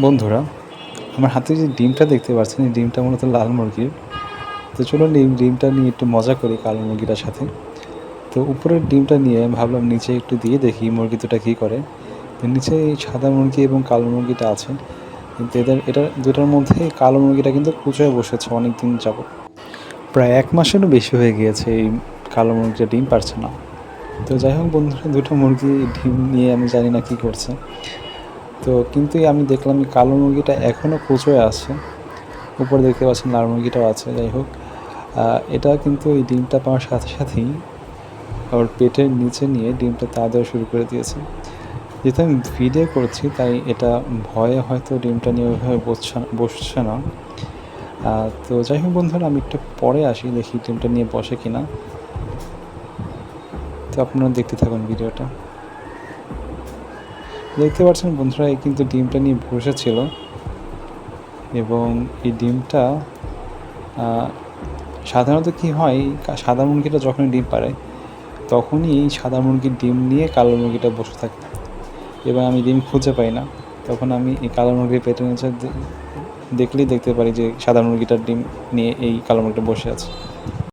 বন্ধুরা, আমার হাতে যে ডিমটা দেখতে পাচ্ছেন, এই ডিমটা মূলত লাল মুরগির। তো চলুন এই ডিমটা নিয়ে একটু মজা করি কালো মুরগিটার সাথে। তো উপরের ডিমটা নিয়ে ভাবলাম নিচে একটু দিয়ে দেখি মুরগি দুটা কী করে। তো নিচে এই সাদা মুরগি এবং কালো মুরগিটা আছে, কিন্তু এটা দুটার মধ্যে কালো মুরগিটা কিন্তু কুঁচোয় বসেছে অনেক দিন যাবত। প্রায় 1 মাসেরও বেশি হয়ে গিয়েছে এই কালো মুরগিটা ডিম পারছে না। তো যাই হোক বন্ধুরা, দুটো মুরগি ডিম নিয়ে আমি জানি না কী করছে। তো কিন্তু আমি দেখলাম এই কালো মুরগিটা এখনও কুঁচোয় আছে, উপরে দেখতে পাচ্ছেন লাল মুরগিটাও আছে। যাই হোক, এটা কিন্তু এই ডিমটা পাওয়ার সাথে সাথেই ওর পেটের নিচে নিয়ে ডিমটা তা দেওয়া শুরু করে দিয়েছে। যেহেতু আমি ভিডিও করছি তাই এটা ভয়ে হয়তো ডিমটা নিয়ে ওইভাবে বসছে না। তো যাই হোক বন্ধুরা, আমি একটু পরে আসি, দেখি ডিমটা নিয়ে বসে কিনা। তো আপনারা দেখতে থাকুন ভিডিওটা। দেখতে পাচ্ছেন বন্ধুরা, এই কিন্তু ডিমটা নিয়ে বসেছিল এবং এই ডিমটা সাধারণত কী হয়, সাদা মুরগিটা যখনই ডিম পাড়ে তখনই এই সাদা মুরগির ডিম নিয়ে কালো মুরগিটা বসে থাকে এবং আমি ডিম খুঁজে পাই না। তখন আমি এই কালো মুরগির পেটের নিচে দেখলেই দেখতে পারি যে সাদা মুরগিটার ডিম নিয়ে এই কালো মুরগিটা বসে আছে।